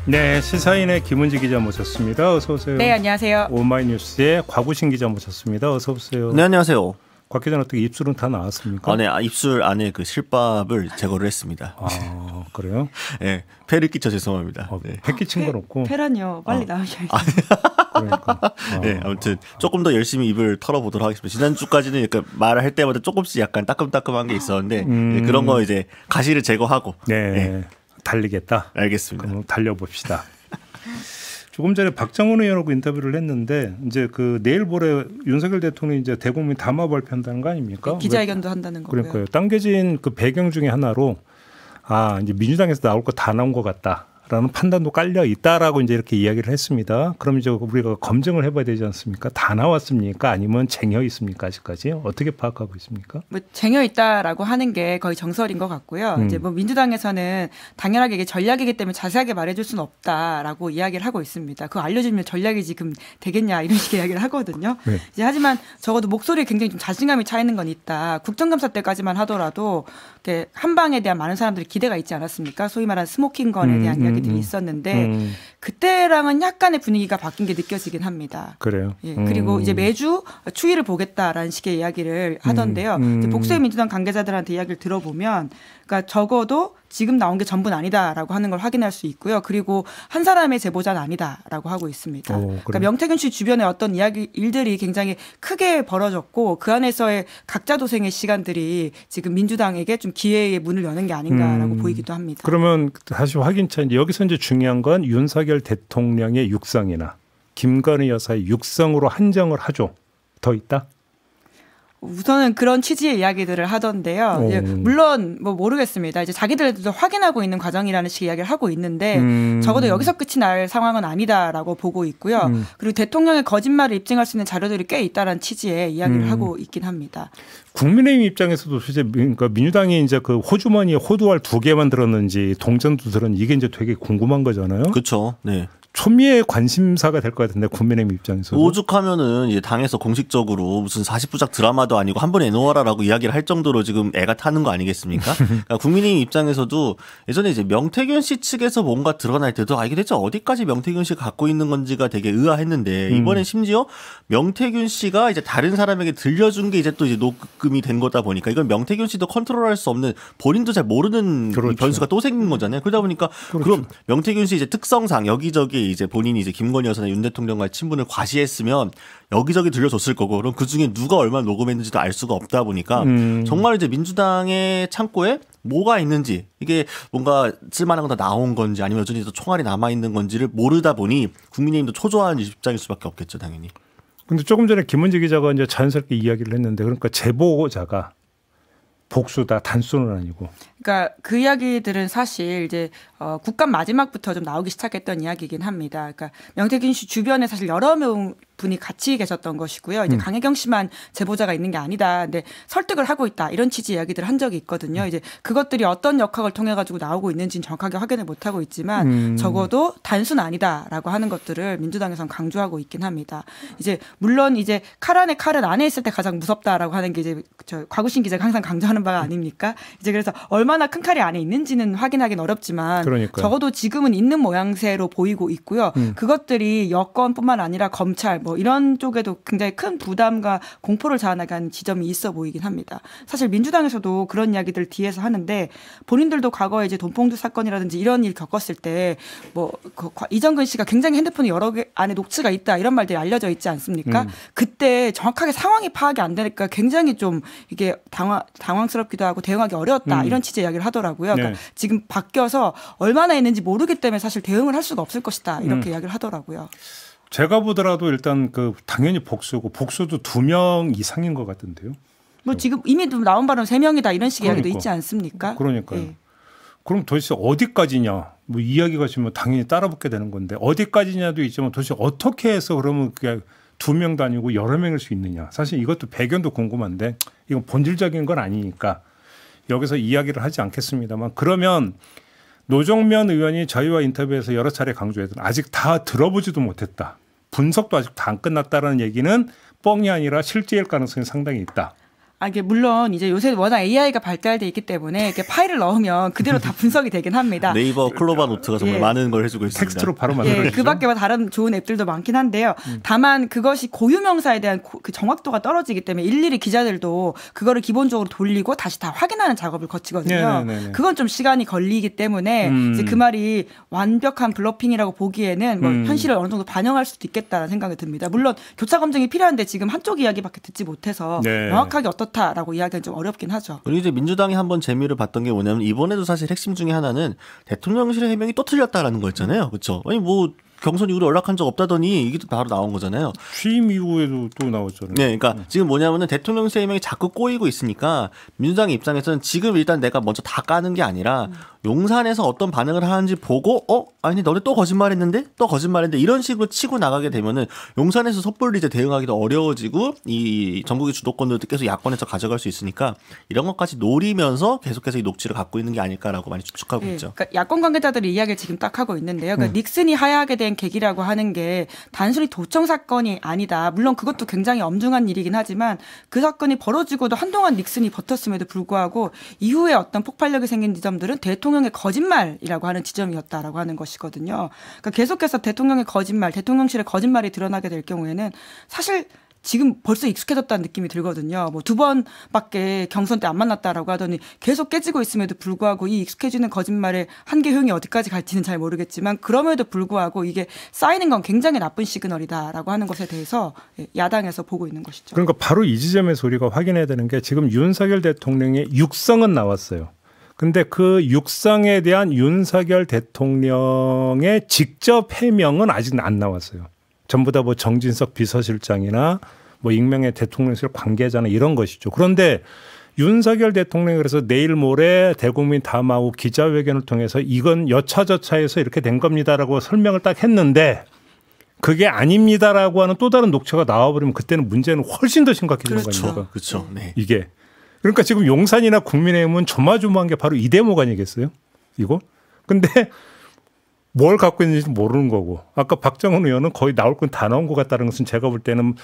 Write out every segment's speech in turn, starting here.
네, 시사인의 김은지 기자 모셨습니다. 어서 오세요. 네, 안녕하세요. 오마이뉴스의 곽우신 기자 모셨습니다. 어서 오세요. 네, 안녕하세요. 곽 기자는 어떻게 입술은 다 나왔습니까? 네, 입술 안에 그 실밥을 제거를 했습니다. 아, 그래요? 네, 폐를 끼쳐 죄송합니다. 네. 폐 끼친 건 없고. 폐란요, 빨리 나오셔야죠. 그러니까. 네, 아무튼 조금 더 열심히 입을 털어보도록 하겠습니다. 지난주까지는 약간 말을 할 때마다 조금씩 약간 따끔따끔한 게 있었는데 네, 그런 거 이제 가시를 제거하고. 네, 달리겠다. 알겠습니다. 그럼 달려봅시다. 조금 전에 박정원 의원하고 인터뷰를 했는데 이제 그 내일 모레 윤석열 대통령이 이제 대국민 담화 발표한다는 거 아닙니까? 기자회견도 한다는 거고요. 그러니까요. 당겨진 그 배경 중에 하나로 이제 민주당에서 나올 거 다 나온 것 같다라는 판단도 깔려 있다라고 이제 이렇게 이야기를 했습니다. 그럼 이제 우리가 검증을 해봐야 되지 않습니까? 다 나왔습니까? 아니면 쟁여 있습니까? 아직까지 어떻게 파악하고 있습니까? 뭐 쟁여 있다라고 하는 게 거의 정설인 것 같고요. 이제 뭐 민주당에서는 당연하게 이게 전략이기 때문에 자세하게 말해줄 수는 없다라고 이야기를 하고 있습니다. 그거 알려주면 전략이 지금 되겠냐 이런 식의 이야기를 하거든요. 네. 이제 하지만 적어도 목소리에 굉장히 좀 자신감이 차 있는 건 있다. 국정감사 때까지만 하더라도 이렇게 한방에 대한 많은 사람들이 기대가 있지 않았습니까? 소위 말하는 스모킹건에 대한 이야기들이 있었는데 그때랑은 약간의 분위기가 바뀐 게 느껴지긴 합니다. 그래요. 예, 그리고 이제 매주 추이를 보겠다라는 식의 이야기를 하던데요. 이제 복수의 민주당 관계자들한테 이야기를 들어보면, 그러니까 적어도 지금 나온 게 전부는 아니다라고 하는 걸 확인할 수 있고요. 그리고 한 사람의 제보자는 아니다라고 하고 있습니다. 그러니까 명태균 씨 주변에 어떤 일들이 굉장히 크게 벌어졌고 그 안에서의 각자 도생의 시간들이 지금 민주당에게 좀 기회의 문을 여는 게 아닌가라고 보이기도 합니다. 그러면 다시 확인차 여기서 이제 중요한 건 윤석열 대통령의 육성이나 김건희 여사의 육성으로 한정을 하죠. 더 있다? 우선은 그런 취지의 이야기들을 하던데요. 이제 물론 뭐 모르겠습니다. 이제 자기들도 확인하고 있는 과정이라는 식의 이야기를 하고 있는데 적어도 여기서 끝이 날 상황은 아니다라고 보고 있고요. 그리고 대통령의 거짓말을 입증할 수 있는 자료들이 꽤 있다라는 취지의 이야기를 하고 있긴 합니다. 국민의힘 입장에서도 실제 그러니까 민주당이 이제 그 호주머니에 호두알 2개만 들었는지 동전도 들었는지 이게 이제 되게 궁금한 거잖아요. 그렇죠. 네. 초미의 관심사가 될 것 같은데 국민의힘 입장에서 오죽하면은 이제 당에서 공식적으로 무슨 40부작 드라마도 아니고 한 번 내놓아라라고 이야기를 할 정도로 지금 애가 타는 거 아니겠습니까? 그러니까 국민의힘 입장에서도 예전에 이제 명태균 씨 측에서 뭔가 드러날 때도 이게 대체 어디까지 명태균 씨가 갖고 있는 건지가 되게 의아했는데 이번엔 심지어 명태균 씨가 이제 다른 사람에게 들려준 게 이제 또 이제 녹음이 된 거다 보니까 이건 명태균 씨도 컨트롤할 수 없는 본인도 잘 모르는 그렇죠. 변수가 또 생긴 거잖아요. 그러다 보니까 그렇죠. 그럼 명태균 씨 이제 특성상 여기저기 이제 본인이 이제 김건희 여사나 윤 대통령과의 친분을 과시했으면 여기저기 들려줬을 거고 그럼 그 중에 누가 얼마나 녹음했는지도 알 수가 없다 보니까 정말 이제 민주당의 창고에 뭐가 있는지 이게 뭔가 쓸만한 거 다 나온 건지 아니면 여전히 또 총알이 남아 있는 건지를 모르다 보니 국민의힘도 초조한 입장일 수밖에 없겠죠, 당연히. 근데 조금 전에 김은지 기자가 이제 자연스럽게 이야기를 했는데 그러니까 제보자가 복수다 단수는 아니고. 그러니까 그 이야기들은 사실 이제 국감 마지막부터 좀 나오기 시작했던 이야기이긴 합니다. 그러니까 명태균 씨 주변에 사실 여러 분이 같이 계셨던 것이고요. 이제 강혜경 씨만 제보자가 있는 게 아니다. 근데 설득을 하고 있다. 이런 취지 이야기들을 한 적이 있거든요. 이제 그것들이 어떤 역학을 통해 가지고 나오고 있는지는 정확하게 확인을 못 하고 있지만 적어도 단순 아니다라고 하는 것들을 민주당에서는 강조하고 있긴 합니다. 이제 물론 이제 칼 안에 있을 때 가장 무섭다라고 하는 게 이제 저 곽우신 기자가 항상 강조하는 바가 아닙니까? 이제 그래서 얼마나 큰 칼이 안에 있는지는 확인하기는 어렵지만 그러니까요. 적어도 지금은 있는 모양새로 보이고 있고요. 그것들이 여권뿐만 아니라 검찰 뭐 이런 쪽에도 굉장히 큰 부담과 공포를 자아나간 지점이 있어 보이긴 합니다. 사실 민주당에서도 그런 이야기들 뒤에서 하는데 본인들도 과거에 이제 돈봉투 사건이라든지 이런 일 겪었을 때 뭐 이정근 씨가 굉장히 핸드폰에 여러 개 안에 녹취가 있다 이런 말들이 알려져 있지 않습니까? 그때 정확하게 상황이 파악이 안 되니까 굉장히 좀 이게 당황스럽기도 하고 대응하기 어려웠다 이런 취지의 이야기를 하더라고요. 그러니까 네. 지금 바뀌어서 얼마나 있는지 모르기 때문에 사실 대응을 할 수가 없을 것이다 이렇게 이야기를 하더라고요. 제가 보더라도 일단 그 당연히 복수고 복수도 2명 이상인 것 같은데요. 뭐 지금 이미 나온 바로는 3명이다 이런 식의 그러니까. 이야기도 있지 않습니까? 그러니까요. 예. 그럼 도대체 어디까지냐? 뭐 이야기가 지금 당연히 따라붙게 되는 건데 어디까지냐도 있지만 도대체 어떻게 해서 그러면 그게 2명도 아니고 여러 명일 수 있느냐? 사실 이것도 배경도 궁금한데 이건 본질적인 건 아니니까 여기서 이야기를 하지 않겠습니다만 그러면 노정면 의원이 저희와 인터뷰에서 여러 차례 강조했던 아직 다 들어보지도 못했다. 분석도 아직 다 안 끝났다라는 얘기는 뻥이 아니라 실제일 가능성이 상당히 있다. 이게 물론 이제 요새 워낙 AI가 발달돼 있기 때문에 이렇게 파일을 넣으면 그대로 다 분석이 되긴 합니다. 네이버 클로바 노트가 정말 많은 걸 해주고 있습니다. 텍스트로 바로 만들어주죠. 그 밖에 다른 좋은 앱들도 많긴 한데요. 다만 그것이 고유명사에 대한 그 정확도가 떨어지기 때문에 일일이 기자들도 그거를 기본적으로 돌리고 다시 다 확인하는 작업을 거치거든요. 그건 좀 시간이 걸리기 때문에 이제 그 말이 완벽한 블러핑이라고 보기에는 뭐 현실을 어느 정도 반영할 수도 있겠다는 생각이 듭니다. 물론 교차 검증이 필요한데 지금 한쪽 이야기밖에 듣지 못해서 명확하게 어떻다라고 이야기는 좀 어렵긴 하죠. 그리고 이제 민주당이 한번 재미를 봤던 게 뭐냐면 이번에도 사실 핵심 중에 하나는 대통령실의 해명이 또 틀렸다라는 거였잖아요. 그렇죠? 아니 뭐 경선 이후로 연락한 적 없다더니 이게 바로 나온 거잖아요. 취임 이후에도 또 나왔잖아요. 네, 그러니까 지금 뭐냐면은 대통령실 해명이 자꾸 꼬이고 있으니까 민주당 입장에서는 지금 일단 내가 먼저 다 까는 게 아니라 용산에서 어떤 반응을 하는지 보고 아니 너네 또 거짓말했는데 또 거짓말했는데 이런 식으로 치고 나가게 되면은 용산에서 섣불리 이제 대응하기도 어려워지고 이 전국의 주도권도 계속 야권에서 가져갈 수 있으니까 이런 것까지 노리면서 계속해서 이 녹취를 갖고 있는 게 아닐까라고 많이 추측하고 있죠. 그러니까 야권 관계자들이 이야기를 지금 딱 하고 있는데요. 그러니까 닉슨이 하야하게 된 계기라고 하는 게 단순히 도청 사건이 아니다. 물론 그것도 굉장히 엄중한 일이긴 하지만 그 사건이 벌어지고도 한동안 닉슨이 버텼음에도 불구하고 이후에 어떤 폭발력이 생긴 지점들은 대통령의 거짓말이라고 하는 지점이었다라고 하는 것이거든요. 그러니까 계속해서 대통령의 거짓말, 대통령실의 거짓말이 드러나게 될 경우에는 사실 지금 벌써 익숙해졌다는 느낌이 들거든요. 뭐 2번밖에 경선 때 안 만났다라고 하더니 계속 깨지고 있음에도 불구하고 이 익숙해지는 거짓말의 한계 효용이 어디까지 갈지는 잘 모르겠지만 그럼에도 불구하고 이게 쌓이는 건 굉장히 나쁜 시그널이다라고 하는 것에 대해서 야당에서 보고 있는 것이죠. 그러니까 바로 이 지점에서 우리가 확인해야 되는 게 지금 윤석열 대통령의 육성은 나왔어요. 근데 그 육성에 대한 윤석열 대통령의 직접 해명은 아직 안 나왔어요. 전부 다 뭐 정진석 비서실장이나 뭐 익명의 대통령실 관계자나 이런 것이죠. 그런데 윤석열 대통령이 그래서 내일 모레 대국민 담화하고 기자회견을 통해서 이건 여차저차해서 이렇게 된 겁니다라고 설명을 딱 했는데 그게 아닙니다라고 하는 또 다른 녹취가 나와버리면 그때는 문제는 훨씬 더 심각해지는 거 아닙니까? 그렇죠. 네. 이게. 그러니까 지금 용산이나 국민의힘은 조마조마한 게 바로 이 대목 아니겠어요? 이거? 근데 뭘 갖고 있는지 모르는 거고 아까 박정훈 의원은 거의 나올 건 다 나온 것 같다는 것은 제가 볼 때는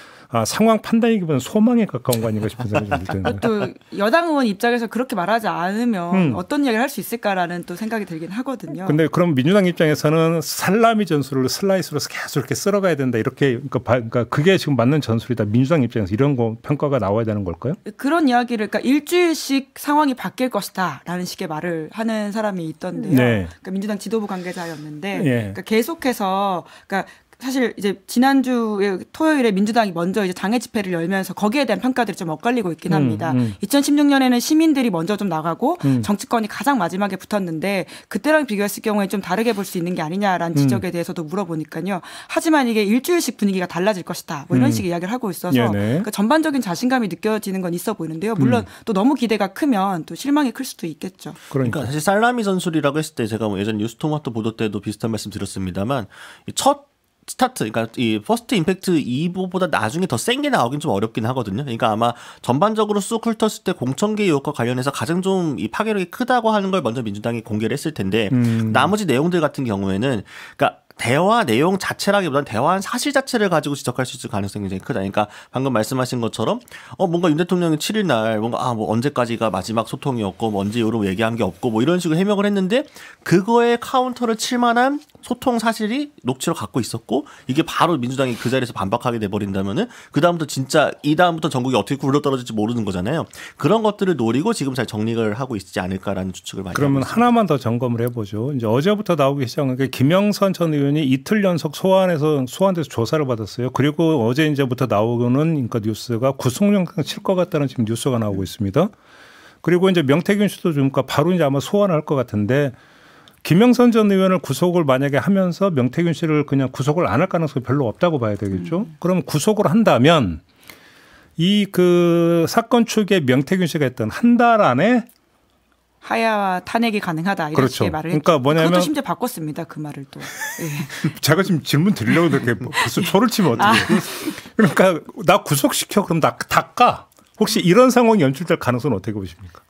상황 판단이기보다는 소망에 가까운 거 아닌가 싶은 생각이 좀 드는데 또 여당 의원 입장에서 그렇게 말하지 않으면 어떤 이야기를 할 수 있을까라는 또 생각이 들긴 하거든요. 근데 그럼 민주당 입장에서는 살라미 전술을 슬라이스로서 계속 이렇게 쓸어가야 된다 이렇게 그러니까 그게 지금 맞는 전술이다. 민주당 입장에서 이런 거 평가가 나와야 되는 걸까요? 그런 이야기를 그러니까 일주일씩 상황이 바뀔 것이다라는 식의 말을 하는 사람이 있던데요. 네. 그러니까 민주당 지도부 관계자였는데 그러니까 계속해서 그러니까 사실 이제 지난주에 토요일에 민주당이 먼저 이제 장애 집회를 열면서 거기에 대한 평가들이 좀 엇갈리고 있긴 합니다. 2016년에는 시민들이 먼저 좀 나가고 정치권이 가장 마지막에 붙었는데 그때랑 비교했을 경우에 좀 다르게 볼 수 있는 게 아니냐라는 지적에 대해서도 물어보니까요. 하지만 이게 일주일씩 분위기가 달라질 것이다. 뭐 이런 식의 이야기를 하고 있어서 그러니까 전반적인 자신감이 느껴지는 건 있어 보이는데요. 물론 또 너무 기대가 크면 또 실망이 클 수도 있겠죠. 그러니까 사실 살라미 전술이라고 했을 때 제가 뭐 예전 뉴스토마토 보도 때도 비슷한 말씀 드렸습니다만 첫 스타트, 그러니까 이 퍼스트 임팩트 2보다 나중에 더 센 게 나오긴 좀 어렵긴 하거든요. 그러니까 아마 전반적으로 쑥 훑었을 때 공천계 의혹과 관련해서 가장 좀 이 파괴력이 크다고 하는 걸 먼저 민주당이 공개를 했을 텐데 나머지 내용들 같은 경우에는 그러니까 대화 내용 자체라기보다는 대화한 사실 자체를 가지고 지적할 수 있을 가능성이 굉장히 크다. 그러니까 방금 말씀하신 것처럼 뭔가 윤 대통령이 7일 날 뭔가 뭐 언제까지가 마지막 소통이었고 뭐 언제 이후로 얘기한 게 없고 뭐 이런 식으로 해명을 했는데 그거에 카운터를 칠 만한 소통 사실이 녹취로 갖고 있었고 이게 바로 민주당이 그 자리에서 반박하게 돼버린다면은 그다음부터 진짜 이다음부터 전국이 어떻게 굴러떨어질지 모르는 거잖아요. 그런 것들을 노리고 지금 잘 정리를 하고 있지 않을까라는 추측을 많이 그러면 하고 있습니다. 하나만 더 점검을 해보죠. 이제 어제부터 나오기 시작한 게 김영선 전 의원이 이틀 연속 소환돼서 조사를 받았어요. 그리고 어제 이제부터 나오는 그러니까 뉴스가 구속영장 칠 것 같다는 지금 뉴스가 나오고 있습니다. 그리고 이제 명태균 씨도 좀 바로 이제 아마 소환할 것 같은데 김영선 전 의원을 구속을 만약에 하면서 명태균 씨를 그냥 구속을 안 할 가능성이 별로 없다고 봐야 되겠죠. 그럼 구속을 한다면 이 그 사건 축에 명태균 씨가 했던 한 달 안에 하야와 탄핵이 가능하다 이런 그렇죠. 식의 말을 그러니까 했죠. 뭐냐면 그것도 심지어 바꿨습니다. 그 말을 또. 제가 지금 질문 드리려고 이렇게 벌써 초를 치면 어떡해. 그러니까 나 구속시켜 그럼 나 다 까. 혹시 이런 상황이 연출될 가능성은 어떻게 보십니까?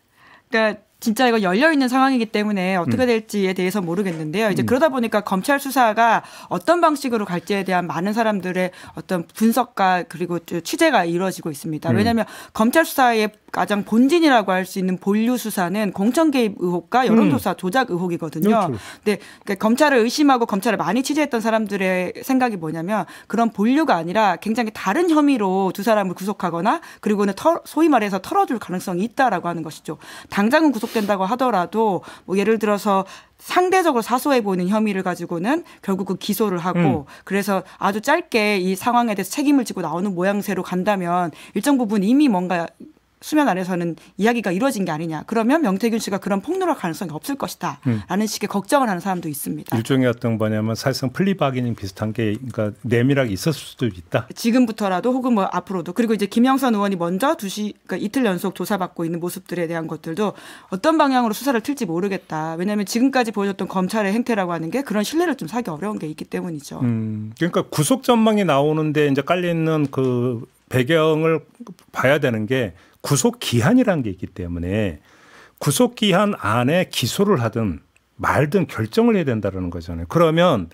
그러니까 진짜 이거 열려 있는 상황이기 때문에 어떻게 될지에 대해서 모르겠는데요. 이제 그러다 보니까 검찰 수사가 어떤 방식으로 갈지에 대한 많은 사람들의 어떤 분석과 그리고 취재가 이루어지고 있습니다. 왜냐하면 검찰 수사의 가장 본진이라고 할 수 있는 본류 수사는 공천 개입 의혹과 여론조사 조작 의혹이거든요. 그렇죠. 근데 그러니까 검찰을 의심하고 검찰을 많이 취재했던 사람들의 생각이 뭐냐면 그런 본류가 아니라 굉장히 다른 혐의로 두 사람을 구속하거나 그리고는 소위 말해서 털어줄 가능성이 있다라고 하는 것이죠. 당장은 구속된다고 하더라도 뭐 예를 들어서 상대적으로 사소해 보이는 혐의를 가지고는 결국은 기소를 하고 그래서 아주 짧게 이 상황에 대해서 책임을 지고 나오는 모양새로 간다면 일정 부분 이미 뭔가 수면 아래서는 이야기가 이루어진 게 아니냐. 그러면 명태균 씨가 그런 폭로할 가능성이 없을 것이다. 라는 식의 걱정을 하는 사람도 있습니다. 일종의 어떤 뭐냐면 사실상 플리바기닝 비슷한 게 그러니까 내밀하게 있었을 수도 있다. 지금부터라도 혹은 뭐 앞으로도. 그리고 이제 김영선 의원이 먼저 그러니까 이틀 연속 조사받고 있는 모습들에 대한 것들도 어떤 방향으로 수사를 틀지 모르겠다. 왜냐하면 지금까지 보여줬던 검찰의 행태라고 하는 게 그런 신뢰를 좀 사기 어려운 게 있기 때문이죠. 그러니까 구속 전망이 나오는데 이제 깔려 있는 그 배경을 봐야 되는 게 구속 기한이라는 게 있기 때문에 구속 기한 안에 기소를 하든 말든 결정을 해야 된다는 거잖아요. 그러면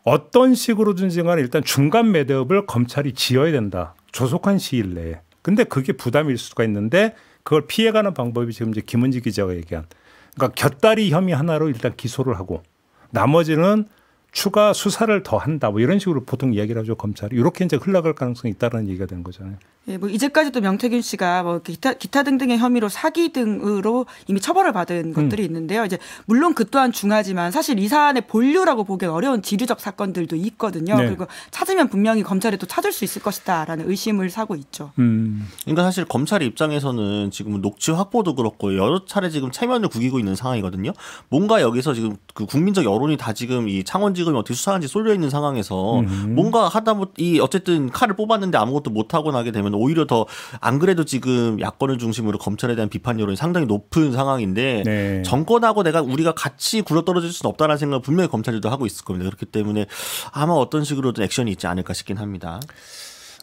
어떤 식으로든지 간에 일단 중간 매듭을 검찰이 지어야 된다. 조속한 시일 내에. 근데 그게 부담일 수가 있는데 그걸 피해가는 방법이 지금 이제 김은지 기자가 얘기한 그러니까 곁다리 혐의 하나로 일단 기소를 하고 나머지는 추가 수사를 더 한다. 뭐 이런 식으로 보통 이야기를 하죠, 검찰이. 이렇게 이제 흘러갈 가능성이 있다는 얘기가 되는 거잖아요. 예, 뭐 이제까지도 명태균 씨가 뭐 기타 등등의 혐의로 사기 등으로 이미 처벌을 받은 것들이 있는데요. 이제 물론 그 또한 중하지만 사실 이 사안의 본류라고 보기엔 어려운 지류적 사건들도 있거든요. 네. 그리고 찾으면 분명히 검찰이 또 찾을 수 있을 것이다라는 의심을 사고 있죠. 그러니까 사실 검찰 입장에서는 지금 녹취 확보도 그렇고 여러 차례 지금 체면을 구기고 있는 상황이거든요. 뭔가 여기서 지금 그 국민적 여론이 다 지금 이 창원지검이 어떻게 수사하는지 쏠려 있는 상황에서 뭔가 하다 이 어쨌든 칼을 뽑았는데 아무것도 못 하고 나게 되면 오히려 더 안 그래도 지금 야권을 중심으로 검찰에 대한 비판 여론이 상당히 높은 상황인데 네. 정권하고 우리가 같이 굴러떨어질 수는 없다는 생각을 분명히 검찰들도 하고 있을 겁니다. 그렇기 때문에 아마 어떤 식으로든 액션이 있지 않을까 싶긴 합니다.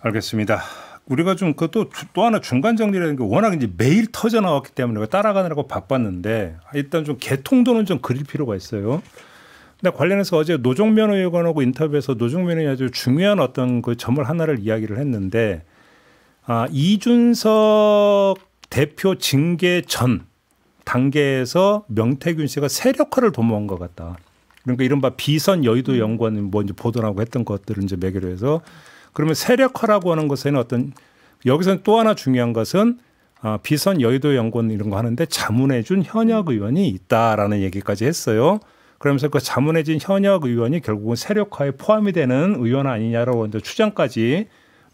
알겠습니다. 우리가 좀 그것도 또 하나 중간 정리라는 게 워낙 이제 매일 터져 나왔기 때문에 따라가느라고 바빴는데 일단 좀 개통도는 좀 그릴 필요가 있어요. 근데 관련해서 어제 노종면 의원하고 인터뷰에서 노종면 의원이 아주 중요한 어떤 그 점을 하나를 이야기를 했는데 이준석 대표 징계 전 단계에서 명태균 씨가 세력화를 도모한 것 같다. 그러니까 이른바 비선 여의도 연구원 뭐 이제 보도하고 했던 것들을 이제 매개로 해서 그러면 세력화라고 하는 것에는 어떤 여기서는 또 하나 중요한 것은 비선 여의도 연구원 이런 거 하는데 자문해준 현역 의원이 있다라는 얘기까지 했어요. 그러면서 그 자문해진 현역 의원이 결국은 세력화에 포함이 되는 의원 아니냐라고 이제 추정까지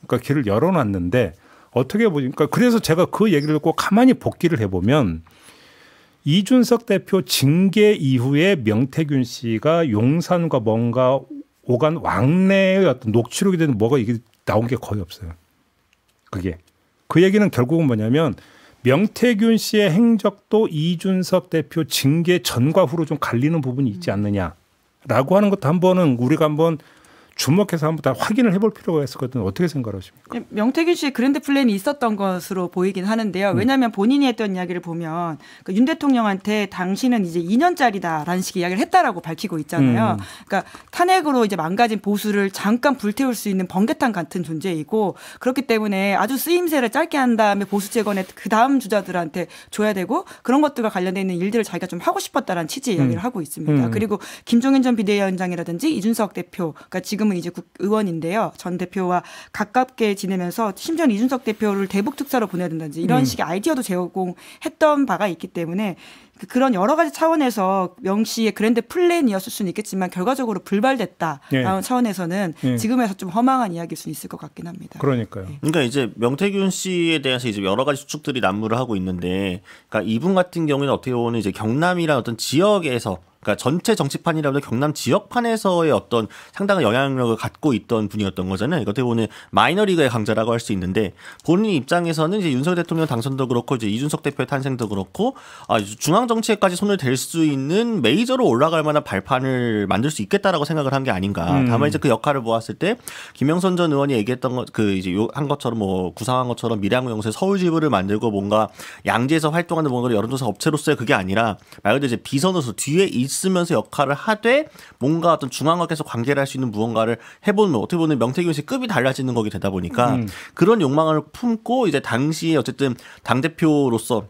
그러니까 길을 열어놨는데 어떻게 보니까 그래서 제가 그 얘기를 듣고 가만히 복기를 해보면 이준석 대표 징계 이후에 명태균 씨가 용산과 뭔가 오간 왕래의 어떤 녹취록이 되는 뭐가 이게 나온 게 거의 없어요. 그게 그 얘기는 결국은 뭐냐면 명태균 씨의 행적도 이준석 대표 징계 전과 후로 좀 갈리는 부분이 있지 않느냐라고 하는 것도 한번은 우리가 한번 주목해서 한번 다 확인을 해볼 필요가 있었거든요. 어떻게 생각하십니까? 명태균 씨의 그랜드 플랜이 있었던 것으로 보이긴 하는데요. 왜냐하면 본인이 했던 이야기를 보면 윤 대통령한테 당신은 이제 2년짜리다라는 식의 이야기를 했다라고 밝히고 있잖아요. 그러니까 탄핵으로 이제 망가진 보수를 잠깐 불태울 수 있는 번개탄 같은 존재이고 그렇기 때문에 아주 쓰임새를 짧게 한 다음에 보수 재건에 그 다음 주자들한테 줘야 되고 그런 것들과 관련돼 있는 일들을 자기가 좀 하고 싶었다라는 취지의 이야기를 하고 있습니다. 그리고 김종인 전 비대위원장이라든지 이준석 대표, 그러니까 지금은 이제 의원인데요. 전 대표와 가깝게 지내면서 심지어는 이준석 대표를 대북 특사로 보내야 된다든지 이런 식의 아이디어도 제공했던 바가 있기 때문에 그런 여러 가지 차원에서 명 씨의 그랜드 플랜이었을 수는 있겠지만 결과적으로 불발됐다라는 차원에서는 지금에서 좀 허망한 이야기일 수 있을 것 같긴 합니다. 그러니까요. 그러니까 이제 명태균 씨에 대해서 이제 여러 가지 수축들이 난무를 하고 있는데, 그러니까 이분 같은 경우에는 어떻게 보면 이제 경남이라는 어떤 지역에서 그러니까 전체 정치판이라면 경남 지역판에서의 어떤 상당한 영향력을 갖고 있던 분이었던 거잖아요. 어떻게 보면 마이너리그의 강자라고 할 수 있는데 본인 입장에서는 이제 윤석열 대통령 당선도 그렇고 이제 이준석 대표의 탄생도 그렇고 중앙 정치에까지 손을 댈 수 있는 메이저로 올라갈 만한 발판을 만들 수 있겠다라고 생각을 한 게 아닌가. 다만 이제 그 역할을 보았을 때 김영선 전 의원이 얘기했던 것 그 이제 한 것처럼 뭐 구상한 것처럼 밀양호 영세 서울 지부를 만들고 뭔가 양지에서 활동하는 뭔가 여론조사 업체로서의 그게 아니라 말 그대로 이제 비선으로서 뒤에 있으면서 역할을 하되 뭔가 어떤 중앙과 계속 관계를 할 수 있는 무언가를 해보면 어떻게 보면 명태균 씨 급이 달라지는 거게 되다 보니까 그런 욕망을 품고 이제 당시에 어쨌든 당대표로서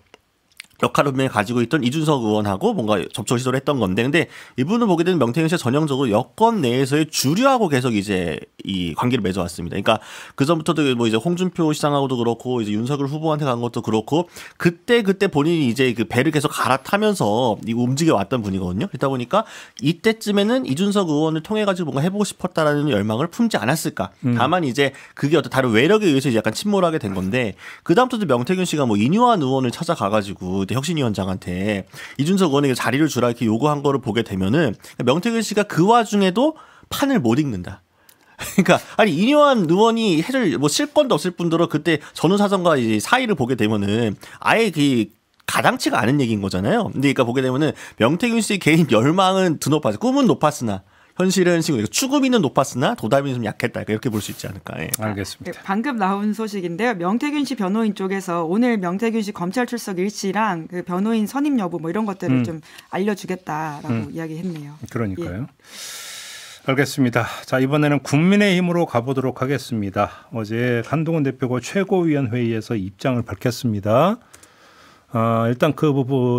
역할을 분명히 가지고 있던 이준석 의원하고 뭔가 접촉 시도를 했던 건데, 근데 이분을 보게 되면 명태균 씨가 전형적으로 여권 내에서의 주류하고 계속 이제 이 관계를 맺어왔습니다. 그러니까 그 전부터도 뭐 이제 홍준표 시장하고도 그렇고 이제 윤석열 후보한테 간 것도 그렇고 그때 본인이 이제 그 배를 계속 갈아타면서 움직여 왔던 분이거든요. 그러다 보니까 이때쯤에는 이준석 의원을 통해 가지고 뭔가 해보고 싶었다라는 열망을 품지 않았을까. 다만 이제 그게 어떤 다른 외력에 의해서 이제 약간 침몰하게 된 건데, 그 다음부터도 명태균 씨가 뭐 이뉴한 의원을 찾아가가지고 혁신위원장한테 이준석 의원에게 자리를 주라 이렇게 요구한 거를 보게 되면은 명태균 씨가 그 와중에도 판을 못 읽는다. 그러니까 아니 이뉴한 의원이 해줄 뭐 실권도 없을 뿐더러 그때 전후사정과 이제 사이를 보게 되면은 아예 그 가당치가 않은 얘기인 거잖아요. 근데 그러니까 보게 되면은 명태균 씨의 개인 열망은 드높았어. 꿈은 높았으나 현실은 지금 추구미는 높았으나 도달미는 좀 약했다. 이렇게 볼 수 있지 않을까. 예. 알겠습니다. 방금 나온 소식인데요. 명태균 씨 변호인 쪽에서 오늘 명태균 씨 검찰 출석 일시랑 그 변호인 선임 여부 뭐 이런 것들을 좀 알려주겠다라고 이야기했네요. 그러니까요. 예. 알겠습니다. 자, 이번에는 국민의힘으로 가보도록 하겠습니다. 어제 한동훈 대표가 최고위원회의에서 입장을 밝혔습니다. 일단 그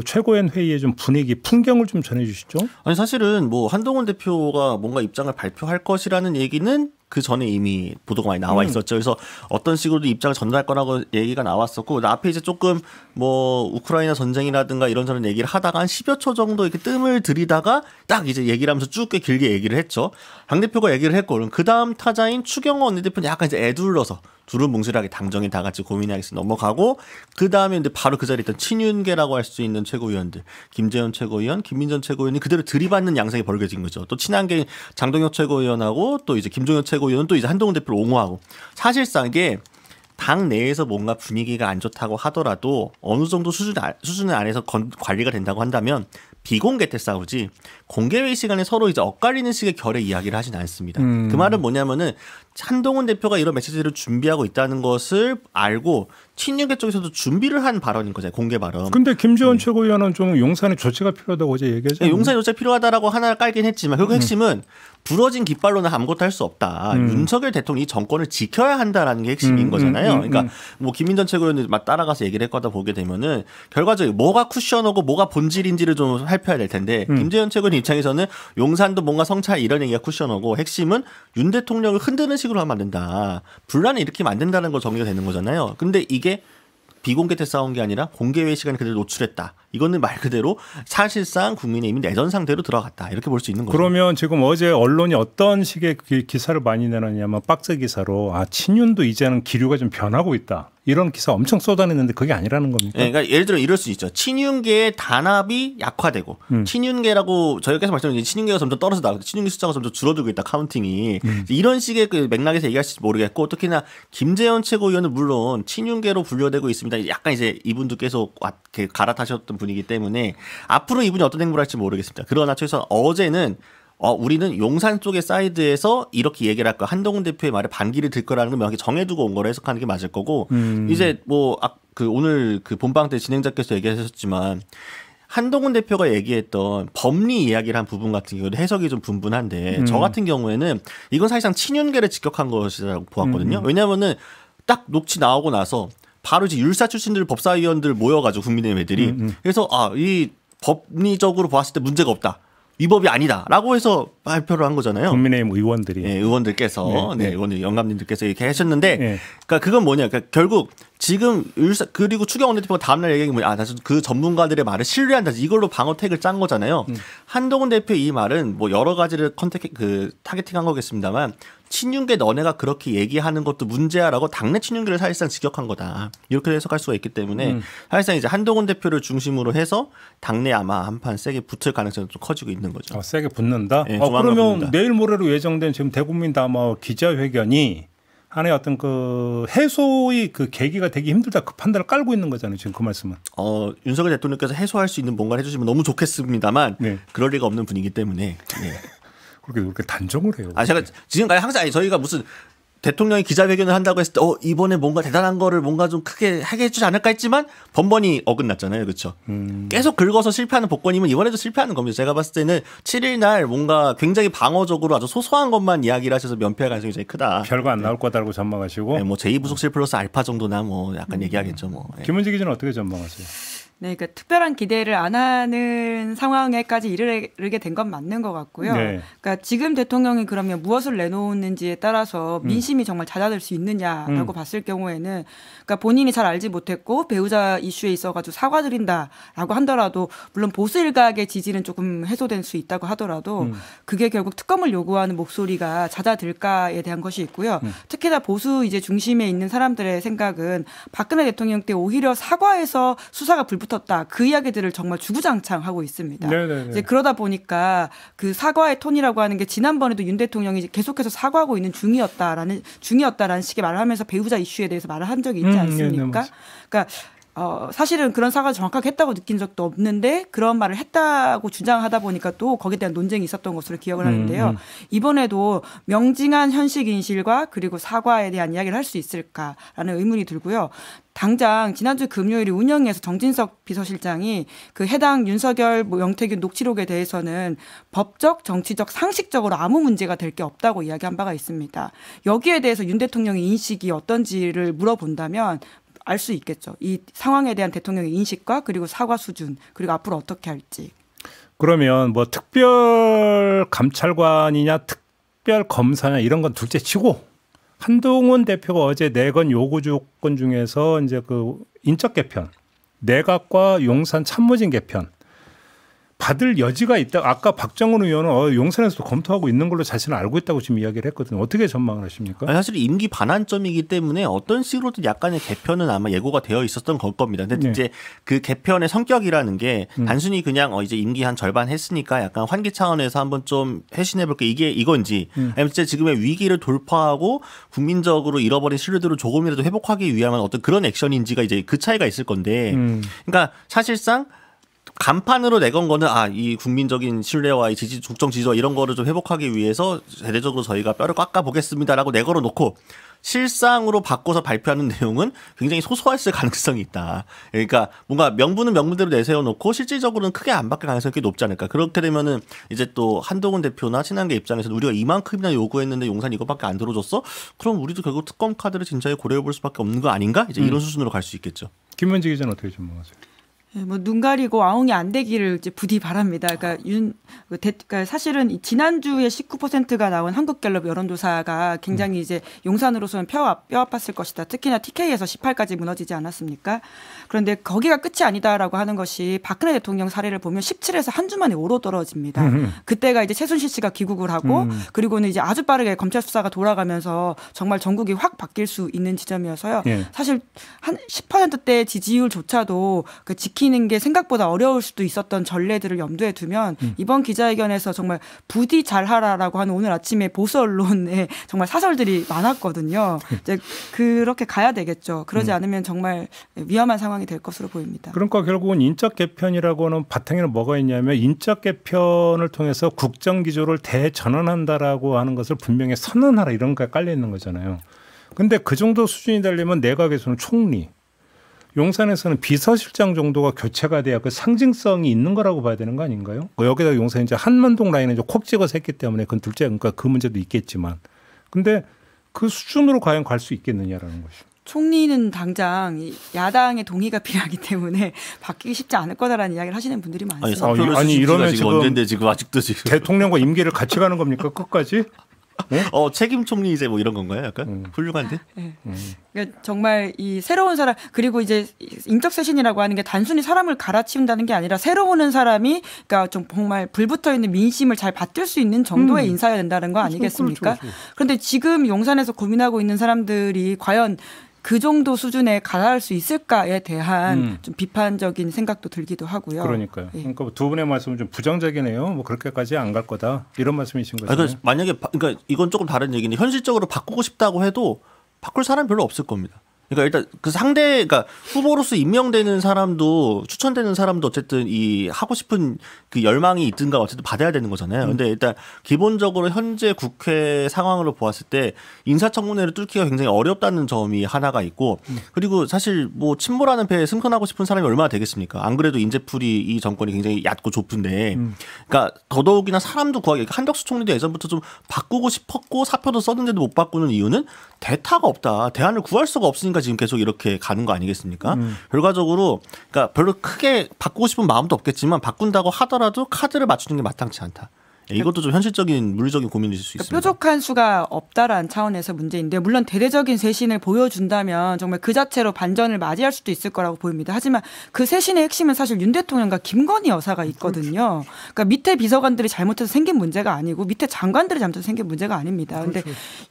최고위원 회의의 좀 분위기, 풍경을 좀 전해주시죠. 아니 사실은 뭐 한동훈 대표가 뭔가 입장을 발표할 것이라는 얘기는 그 전에 이미 보도가 많이 나와 있었죠. 그래서 어떤 식으로도 입장을 전달할 거라고 얘기가 나왔었고, 앞에 이제 조금 뭐 우크라이나 전쟁이라든가 이런저런 얘기를 하다가 한 10여 초 정도 이렇게 뜸을 들이다가 딱 이제 얘기를 하면서 쭉 길게 얘기를 했죠. 당 대표가 얘기를 했고, 그 다음 타자인 추경호 원내대표는 약간 이제 애둘러서 두루뭉실하게 당정이 다 같이 고민하겠습니다 넘어가고, 그 다음에 이제 바로 그 자리에 있던 친윤계라고 할 수 있는 최고위원들, 김재현 최고위원, 김민전 최고위원이 그대로 들이받는 양상이 벌어진 거죠. 또 친한계 장동혁 최고위원하고 또 이제 김종현 최고위원은 또 이제 한동훈 대표를 옹호하고, 사실상 이게 당 내에서 뭔가 분위기가 안 좋다고 하더라도 어느 정도 수준 안에서 관리가 된다고 한다면 비공개 때 싸우지 공개회의 시간에 서로 이제 엇갈리는 식의 결의 이야기를 하진 않습니다. 그 말은 뭐냐면은 한동훈 대표가 이런 메시지를 준비하고 있다는 것을 알고 친윤계 쪽에서도 준비를 한 발언인 거잖아요. 공개 발언. 근데 김재원 최고위원은 좀 용산의 조치가 필요하다고 어제 얘기했잖아요. 네, 용산의 조치가 필요하다라고 하나를 깔긴 했지만 결국 핵심은 부러진 깃발로는 아무것도 할 수 없다. 윤석열 대통령이 정권을 지켜야 한다라는 게 핵심인 거잖아요. 그러니까 뭐 김민전 최고위원이 막 따라가서 얘기를 했거다 보게 되면은 결과적으로 뭐가 쿠션하고 뭐가 본질인지를 좀 살펴야 될 텐데 김재현 최고위원 입장에서는 용산도 뭔가 성찰 이런 얘기가 쿠션하고 핵심은 윤 대통령을 흔드는 식으로 하면 안 된다. 분란을 일으키면 안 된다는 거 정리가 되는 거잖아요. 근데 이게 비공개 때 싸운 게 아니라 공개회의 시간에 그대로 노출했다. 이거는 말 그대로 사실상 국민의힘이 내전 상태로 들어갔다. 이렇게 볼 수 있는 거죠. 그러면 지금 어제 언론이 어떤 식의 기사를 많이 내놨냐면 박스 기사로 친윤도 이제는 기류가 좀 변하고 있다. 이런 기사 엄청 쏟아냈는데 그게 아니라는 겁니까? 네, 그러니까 예를 들어 이럴 수 있죠. 친윤계의 단합이 약화되고 친윤계라고 저희가 계속 말씀드린 친윤계가 점점 떨어지다. 친윤계 숫자가 점점 줄어들고 있다. 카운팅이. 이런 식의 그 맥락에서 얘기하실지 모르겠고, 특히나 김재현 최고위원은 물론 친윤계로 분류되고 있습니다. 약간 이제 이분도 계속 갈아타셨던 분이기 때문에 앞으로 이분이 어떤 행보를 할지 모르겠습니다. 그러나 최소한 어제는 우리는 용산 쪽의 사이드에서 이렇게 얘기를 할 거야. 한동훈 대표의 말에 반기를 들 거라는 걸 명확히 정해두고 온 거로 해석하는 게 맞을 거고, 이제 뭐 오늘 그 본방 때 진행자께서 얘기하셨지만 한동훈 대표가 얘기했던 법리 이야기를 한 부분 같은 경우는 해석이 좀 분분한데 저 같은 경우에는 이건 사실상 친윤계를 직격한 것이라고 보았거든요. 왜냐하면은 딱 녹취 나오고 나서 바로 이제 율사 출신들 법사위원들 모여가지고 국민의힘 애들이 그래서 이 법리적으로 봤을 때 문제가 없다. 위법이 아니다라고 해서 발표를 한 거잖아요. 국민의힘 의원들이. 네, 의원들께서, 의원들, 영감님들께서 이렇게 하셨는데, 그러니까 그건 뭐냐. 그러니까 결국 지금 그리고 추경 원내대표가 다음날 얘기한 게 뭐냐. 그 전문가들의 말을 신뢰한다. 이걸로 방어택을 짠 거잖아요. 한동훈 대표의 이 말은 뭐 여러 가지를 타겟팅한 거겠습니다만 친윤계 너네가 그렇게 얘기하는 것도 문제야라고 당내 친윤계를 사실상 직역한 거다. 이렇게 해석할 수가 있기 때문에 사실상 이제 한동훈 대표를 중심으로 해서 당내 아마 한판 세게 붙을 가능성이 좀 커지고 있는 거죠. 세게 붙는다? 네, 그러면 붙는다. 내일 모레로 예정된 지금 대국민담화 기자회견이 하나의 어떤 그 해소의 그 계기가 되기 힘들다 그 판단을 깔고 있는 거잖아요. 지금 그 말씀은. 윤석열 대통령께서 해소할 수 있는 뭔가를 해주시면 너무 좋겠습니다만 네. 그럴 리가 없는 분위기 때문에. 네. 그렇게 단정을 해요. 제가 지금까지 항상 저희가 무슨 대통령이 기자회견을 한다고 했을 때 이번에 뭔가 대단한 거를 뭔가 좀 크게 하게 해주지 않을까 했지만 번번이 어긋났잖아요. 그렇죠? 계속 긁어서 실패하는 복권이면 이번에도 실패하는 겁니다. 제가 봤을 때는 7일 날 뭔가 굉장히 방어적으로 아주 소소한 것만 이야기를 하셔서 면피할 가능성이 제일 크다. 별거 안 나올 거다라고 전망하시고. 네, 뭐 제2부속실 플러스 알파 정도나 뭐 약간 얘기하겠죠. 뭐. 네. 김은지 기자는 어떻게 전망하세요? 네, 그러니까 특별한 기대를 안 하는 상황에까지 이르게 된 건 맞는 것 같고요. 네. 그러니까 지금 대통령이 그러면 무엇을 내놓는지에 따라서 민심이 정말 잦아들 수 있느냐라고 봤을 경우에는, 그러니까 본인이 잘 알지 못했고 배우자 이슈에 있어가지고 사과드린다라고 하더라도, 물론 보수 일각의 지지는 조금 해소될 수 있다고 하더라도 그게 결국 특검을 요구하는 목소리가 잦아들까에 대한 것이 있고요. 특히나 보수 이제 중심에 있는 사람들의 생각은 박근혜 대통령 때 오히려 사과해서 수사가 불붙었다, 그 이야기들을 정말 주구장창 하고 있습니다. 이제 그러다 보니까 그 사과의 톤이라고 하는 게 지난번에도 윤 대통령이 계속해서 사과하고 있는 중이었다라는 식의 말을 하면서 배우자 이슈에 대해서 말을 한 적이 있지 않습니까? 그러니까 사실은 그런 사과를 정확하게 했다고 느낀 적도 없는데 그런 말을 했다고 주장하다 보니까 또 거기에 대한 논쟁이 있었던 것으로 기억을 하는데요. 이번에도 명징한 현실 인실과 그리고 사과에 대한 이야기를 할 수 있을까라는 의문이 들고요. 당장 지난주 금요일에 운영에서 정진석 비서실장이 그 해당 윤석열, 명태균 녹취록에 대해서는 법적, 정치적, 상식적으로 아무 문제가 될 게 없다고 이야기한 바가 있습니다. 여기에 대해서 윤 대통령의 인식이 어떤지를 물어본다면 알 수 있겠죠. 이 상황에 대한 대통령의 인식과 그리고 사과 수준, 그리고 앞으로 어떻게 할지. 그러면 뭐 특별 감찰관이냐 특별 검사냐 이런 건 둘째 치고, 한동훈 대표가 어제 내건 요구 조건 중에서 이제 그 인적 개편, 내각과 용산 참모진 개편 받을 여지가 있다. 아까 박정훈 의원은 용산에서도 검토하고 있는 걸로 자신은 알고 있다고 지금 이야기를 했거든요. 어떻게 전망을 하십니까? 사실 임기 반환점이기 때문에 어떤 식으로든 약간의 개편은 아마 예고가 되어 있었던 걸 겁니다. 근데 이제 그 개편의 성격이라는 게 단순히 그냥 이제 임기 한 절반 했으니까 약간 환기 차원에서 한번 좀 회신해볼게, 이게 이건지, 아니면 진짜 지금의 위기를 돌파하고 국민적으로 잃어버린 신뢰도를 조금이라도 회복하기 위한 어떤 그런 액션인지가 이제 그 차이가 있을 건데, 그러니까 사실상 간판으로 내건 거는 이 국민적인 신뢰와 이 국정 지지와 이런 거를 좀 회복하기 위해서 대대적으로 저희가 뼈를 깎아 보겠습니다라고 내걸어 놓고 실상으로 바꿔서 발표하는 내용은 굉장히 소소했을 가능성이 있다. 그러니까 뭔가 명분은 명분대로 내세워 놓고 실질적으로는 크게 안 바뀔 가능성이 꽤 높지 않을까. 그렇게 되면은 이제 또 한동훈 대표나 친한계 입장에서는 우리가 이만큼이나 요구했는데 용산 이거밖에 안 들어줬어? 그럼 우리도 결국 특검 카드를 진작에 고려해 볼 수밖에 없는 거 아닌가? 이제 이런 수준으로 갈 수 있겠죠. 김은지 기자는 어떻게 전망하세요? 뭐 눈 가리고 아웅이 안 되기를 이제 부디 바랍니다. 그러니까 사실은 지난주에 19%가 나온 한국갤럽 여론조사가 굉장히 이제 용산으로서는 뼈 아팠을 것이다. 특히나 TK에서 18까지 무너지지 않았습니까? 그런데 거기가 끝이 아니다라고 하는 것이 박근혜 대통령 사례를 보면 17에서 한 주 만에 5로 떨어집니다. 그때가 이제 최순실 씨가 귀국을 하고 그리고는 이제 아주 빠르게 검찰 수사가 돌아가면서 정말 전국이 확 바뀔 수 있는 지점이어서요. 사실 한 10%대 지지율조차도 그 지키는 게 생각보다 어려울 수도 있었던 전례들을 염두에 두면 이번 기자회견에서 정말 부디 잘하라라고 하는 오늘 아침에 보수 언론에 정말 사설들이 많았거든요. 이제 그렇게 가야 되겠죠. 그러지 않으면 정말 위험한 상황이 될 것으로 보입니다. 그러니까 결국은 인적 개편이라고 하는 바탕에는 뭐가 있냐면 인적 개편을 통해서 국정 기조를 대전환한다라고 하는 것을 분명히 선언하라 이런 거에 깔려 있는 거잖아요. 근데 그 정도 수준이 되려면 내각에서는 총리, 용산에서는 비서실장 정도가 교체가 돼야 그 상징성이 있는 거라고 봐야 되는 거 아닌가요? 여기다 용산 이제 한만동 라인에 이제 콕 찍어서 했기 때문에 그건 둘째, 그러니까 그 문제도 있겠지만, 근데 그 수준으로 과연 갈 수 있겠느냐라는 것이. 총리는 당장 야당의 동의가 필요하기 때문에 바뀌기 쉽지 않을 거다라는 이야기를 하시는 분들이 많습니다. 아니 이러면 지금 언젠데 지금 아직도 지금 대통령과 임기를 같이 가는 겁니까 끝까지? 네? 책임 총리제 뭐 이런 건가요? 약간 훌륭한데? 네. 그러니까 정말 이 새로운 사람 그리고 이제 인적 쇄신이라고 하는 게 단순히 사람을 갈아치운다는 게 아니라 새로 오는 사람이 그러니까 좀 정말 불붙어 있는 민심을 잘 받들 수 있는 정도의 인사여야 된다는 거 아니겠습니까? 그렇죠. 그런데 지금 용산에서 고민하고 있는 사람들이 과연 그 정도 수준에 가할 수 있을까에 대한 좀 비판적인 생각도 들기도 하고요. 그러니까요. 예. 그러니까 두 분의 말씀은 좀 부정적이네요. 뭐 그렇게까지 안 갈 거다 이런 말씀이신 거죠. 그러니까 만약에 그러니까 이건 조금 다른 얘기인데 현실적으로 바꾸고 싶다고 해도 바꿀 사람 별로 없을 겁니다. 그러니까 일단 그 그러니까 후보로서 임명되는 사람도 추천되는 사람도 어쨌든 이 하고 싶은 그 열망이 있든가 어쨌든 받아야 되는 거잖아요. 근데 일단 기본적으로 현재 국회 상황으로 보았을 때 인사청문회를 뚫기가 굉장히 어렵다는 점이 하나가 있고 그리고 사실 뭐 침몰하는 배에 승선하고 싶은 사람이 얼마나 되겠습니까? 안 그래도 인재풀이 이 정권이 굉장히 얕고 좁은데 그러니까 더더욱이나 사람도 구하기 한덕수 총리도 예전부터 좀 바꾸고 싶었고 사표도 썼는데도 못 바꾸는 이유는 대타가 없다. 대안을 구할 수가 없으니까 지금 계속 이렇게 가는 거 아니겠습니까? 결과적으로 그러니까 별로 크게 바꾸고 싶은 마음도 없겠지만 바꾼다고 하더라도 카드를 맞추는 게 마땅치 않다. 이것도 좀 현실적인 물리적인 고민이실 수 있습니다. 뾰족한 수가 없다라는 차원에서 문제인데 물론 대대적인 쇄신을 보여준다면 정말 그 자체로 반전을 맞이할 수도 있을 거라고 보입니다. 하지만 그 쇄신의 핵심은 사실 윤 대통령과 김건희 여사가 있거든요. 그러니까 밑에 비서관들이 잘못해서 생긴 문제가 아니고 밑에 장관들이 잘못해서 생긴 문제가 아닙니다. 그런데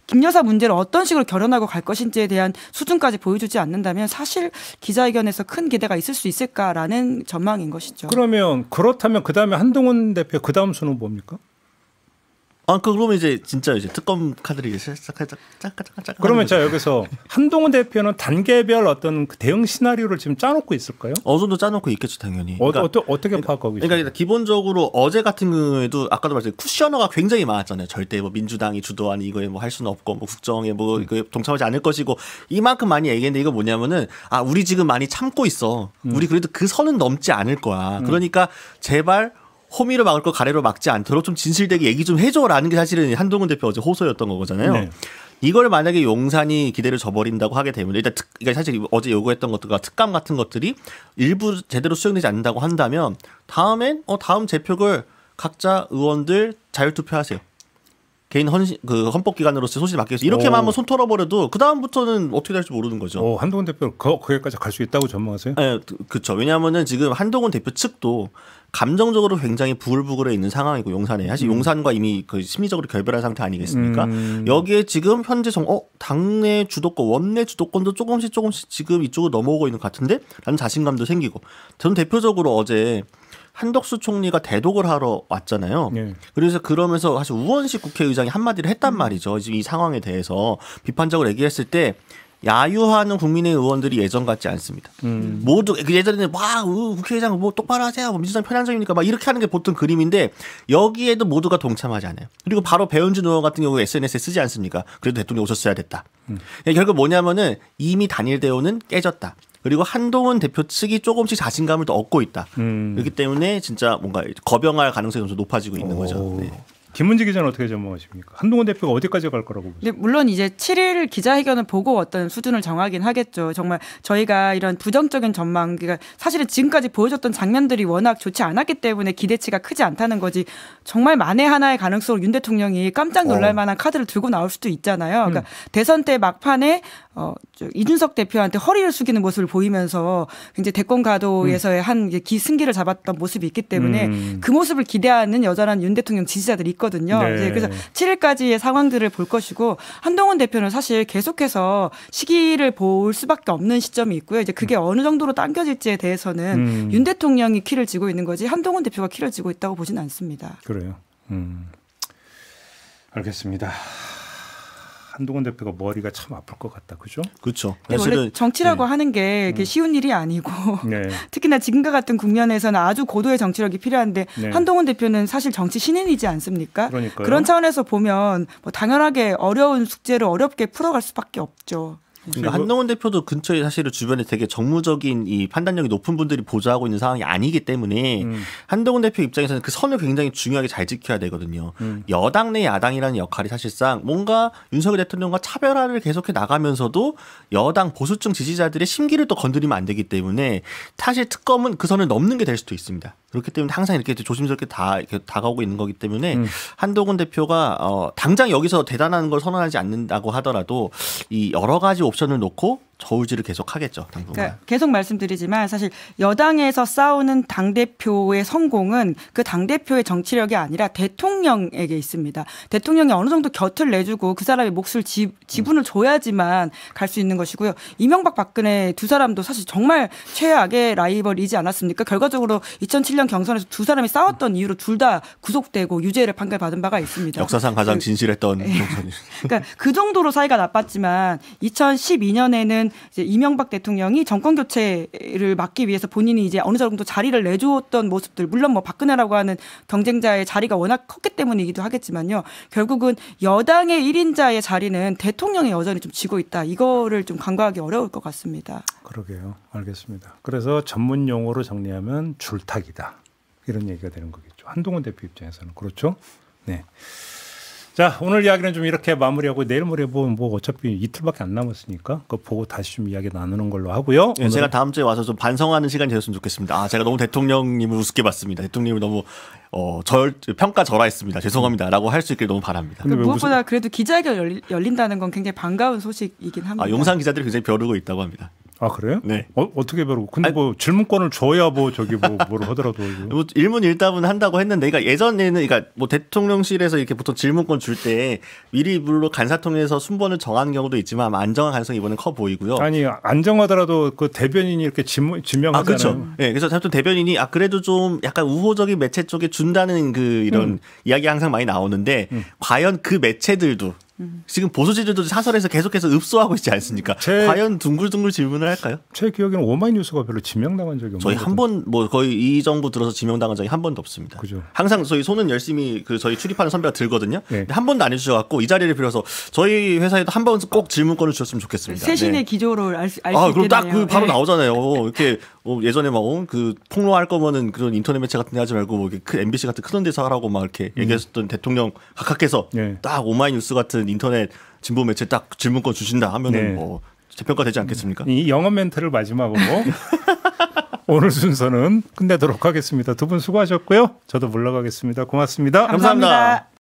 김 여사 문제를 어떤 식으로 결연하고 갈 것인지에 대한 수준까지 보여주지 않는다면 사실 기자회견에서 큰 기대가 있을 수 있을까라는 전망인 것이죠. 그러면 그렇다면 그다음에 한동훈 대표 그다음 수는 뭡니까? 그러면 이제 진짜 이제 특검 카드를 이제 살짝 그러면 자 여기서 한동훈 대표는 단계별 어떤 그 대응 시나리오를 지금 짜놓고 있을까요? 어느 정도 짜놓고 있겠죠 당연히. 어떻게 파악하고 있어요? 그러니까 기본적으로 어제 같은 경우에도 아까도 말씀드린 쿠셔너가 굉장히 많았잖아요. 절대 뭐 민주당이 주도한 이거에 뭐 할 수는 없고 뭐 국정에 뭐 이거 동참하지 않을 것이고 이만큼 많이 얘기했는데 이거 뭐냐면은 우리 지금 많이 참고 있어. 우리 그래도 그 선은 넘지 않을 거야. 그러니까 제발. 호미로 막을 거 가래로 막지 않도록 좀 진실되게 얘기 좀 해줘라는 게 사실은 한동훈 대표 어제 호소였던 거잖아요. 네. 이걸 만약에 용산이 기대를 저버린다고 하게 되면 일단 그러니까 사실 어제 요구했던 것들과 특감 같은 것들이 일부 제대로 수용되지 않는다고 한다면 다음엔 다음 제표를 각자 의원들 자율투표하세요. 개인 헌법기관으로서 소신을 맡기겠어. 이렇게만 한번 손 털어버려도 그 다음부터는 어떻게 될지 모르는 거죠. 한동훈 대표 거기까지 갈 수 있다고 전망하세요? 네, 그렇죠. 왜냐하면은 지금 한동훈 대표 측도 감정적으로 굉장히 부글부글해 있는 상황이고 용산에 사실 용산과 이미 그 심리적으로 결별한 상태 아니겠습니까? 여기에 지금 현재 당내 주도권, 원내 주도권도 조금씩 지금 이쪽으로 넘어오고 있는 것 같은데 라는 자신감도 생기고 저는 대표적으로 어제 한덕수 총리가 대독을 하러 왔잖아요. 네. 그래서 그러면서 사실 우원식 국회의장이 한마디를 했단 말이죠. 지금 이 상황에 대해서 비판적으로 얘기했을 때 야유하는 국민의힘 의원들이 예전 같지 않습니다. 모두 예전에는 국회의장 뭐 똑바로 하세요. 민주당 편향적입니까? 막 이렇게 하는 게 보통 그림인데 여기에도 모두가 동참하지 않아요. 그리고 바로 배현진 의원 같은 경우에 SNS에 쓰지 않습니까? 그래도 대통령 오셨어야 됐다. 결국 뭐냐면은 이미 단일 대우는 깨졌다. 그리고 한동훈 대표 측이 조금씩 자신감을 더 얻고 있다. 그렇기 때문에 진짜 뭔가 거병할 가능성이 좀 높아지고 있는 거죠. 네. 김문지 기자는 어떻게 전망하십니까? 한동훈 대표가 어디까지 갈 거라고 보세요? 물론 이제 7일 기자회견을 보고 어떤 수준을 정하긴 하겠죠. 정말 저희가 이런 부정적인 전망, 그러니까 사실은 지금까지 보여줬던 장면들이 워낙 좋지 않았기 때문에 기대치가 크지 않다는 거지. 정말 만에 하나의 가능성으로 윤 대통령이 깜짝 놀랄 만한 카드를 들고 나올 수도 있잖아요. 그러니까 대선 때 막판에 이준석 대표한테 허리를 숙이는 모습을 보이면서 굉장히 대권 가도에서의 한 승기를 잡았던 모습이 있기 때문에 그 모습을 기대하는 여전한 윤 대통령 지지자들이 있거든요. 네. 그래서 7일까지의 상황들을 볼 것이고 한동훈 대표는 사실 계속해서 시기를 볼 수밖에 없는 시점이 있고요. 이제 그게 어느 정도로 당겨질지에 대해서는 윤 대통령이 키를 쥐고 있는 거지 한동훈 대표가 키를 쥐고 있다고 보지는 않습니다. 그래요. 알겠습니다. 한동훈 대표가 머리가 참 아플 것 같다. 그죠? 그렇죠. 원래 정치라고 하는 게 쉬운 일이 아니고 특히나 지금과 같은 국면에서는 아주 고도의 정치력이 필요한데 한동훈 대표는 사실 정치 신인이지 않습니까? 그러니까요. 그런 차원에서 보면 당연하게 어려운 숙제를 어렵게 풀어갈 수밖에 없죠. 그러니까 한동훈 대표도 근처에 사실은 주변에 되게 정무적인 이 판단력이 높은 분들이 보좌하고 있는 상황이 아니기 때문에 한동훈 대표 입장에서는 그 선을 굉장히 중요하게 잘 지켜야 되거든요. 여당 내 야당이라는 역할이 사실상 뭔가 윤석열 대통령과 차별화를 계속해 나가면서도 여당 보수층 지지자들의 심기를 또 건드리면 안 되기 때문에 사실 특검은 그 선을 넘는 게 될 수도 있습니다. 그렇기 때문에 항상 이렇게 조심스럽게 이렇게 다가오고 있는 거기 때문에 한동훈 대표가 당장 여기서 대단한 걸 선언하지 않는다고 하더라도 이 여러 가지 옵션을 놓고 저울질을 계속 하겠죠. 당분간. 그러니까 계속 말씀드리지만 사실 여당에서 싸우는 당대표의 성공은 그 당대표의 정치력이 아니라 대통령에게 있습니다. 대통령이 어느 정도 곁을 내주고 그 사람의 몫을 지분을 줘야지만 갈 수 있는 것이고요. 이명박 박근혜 두 사람도 사실 정말 최악의 라이벌이지 않았습니까? 결과적으로 2007년 경선에서 두 사람이 싸웠던 이유로 둘 다 구속되고 유죄를 판결받은 바가 있습니다. 역사상 가장 진실했던 경선이. 그러니까 그 정도로 사이가 나빴지만 2012년에는 이제 이명박 대통령이 정권 교체를 막기 위해서 본인이 이제 어느 정도 자리를 내주었던 모습들, 물론 뭐 박근혜라고 하는 경쟁자의 자리가 워낙 컸기 때문이기도 하겠지만요. 결국은 여당의 1인자의 자리는 대통령이 여전히 좀 쥐고 있다. 이거를 좀 간과하기 어려울 것 같습니다. 그러게요. 알겠습니다. 그래서 전문 용어로 정리하면 줄타기다. 이런 얘기가 되는 거겠죠. 한동훈 대표 입장에서는. 그렇죠? 네. 자, 오늘 이야기는 좀 이렇게 마무리하고 내일 모레 뭐 어차피 이틀밖에 안 남았으니까 그거 보고 다시 좀 이야기 나누는 걸로 하고요. 네, 제가 다음 주에 와서 좀 반성하는 시간이 되었으면 좋겠습니다. 제가 너무 대통령님을 우습게 봤습니다. 대통령님을 너무 평가절하했습니다. 죄송합니다라고 할 수 있길 너무 바랍니다. 근데 무엇보다 그래도 기자회견 열린다는 건 굉장히 반가운 소식이긴 합니다. 용산 기자들이 굉장히 벼르고 있다고 합니다. 아, 그래요? 네. 어떻게 벼르고? 근데 뭐 질문권을 줘야 뭐 저기 뭘 하더라도. 뭐 일문일답은 한다고 했는데, 그러니까 예전에는 그러니까 뭐 대통령실에서 이렇게 보통 질문권 줄 때 미리 물론 간사통에서 순번을 정하는 경우도 있지만 안정한 가능성이 이번엔 커 보이고요. 아니 안정하더라도 그 대변인이 이렇게 지명하잖아요. 그렇죠. 네, 그래서 하여튼 대변인이 그래도 좀 약간 우호적인 매체 쪽에 준다는 이런 이야기가 항상 많이 나오는데 과연 그 매체들도 지금 보수지들도 사설에서 계속해서 읍소하고 있지 않습니까? 과연 둥글둥글 질문을 할까요? 제 기억에는 오마이뉴스가 별로 지명당한 적이 없는 저희 한 번 뭐 거의 이 정부 들어서 지명당한 적이 한 번도 없습니다. 그죠. 항상 저희 손은 열심히 저희 출입하는 선배가 들거든요. 네. 근데 한 번도 안 해주셔갖고 이 자리를 빌어서 저희 회사에도 한 번 꼭 질문권을 주셨으면 좋겠습니다. 세신의 네. 기조를 알 수 그럼 있겠네요. 딱 바로 네. 나오잖아요. 이렇게 예전에 막 폭로할 거면은 그런 인터넷 매체 같은 데 하지 말고 뭐 큰 MBC 같은 큰 데서 하라고 막 이렇게 얘기했었던 대통령 각하께서 딱 오마이뉴스 같은 인터넷 진보 매체 딱 질문권 주신다 하면은 뭐 재평가되지 않겠습니까? 이 영업 멘트를 마지막으로 오늘 순서는 끝내도록 하겠습니다. 두 분 수고하셨고요. 저도 물러가겠습니다. 고맙습니다. 감사합니다.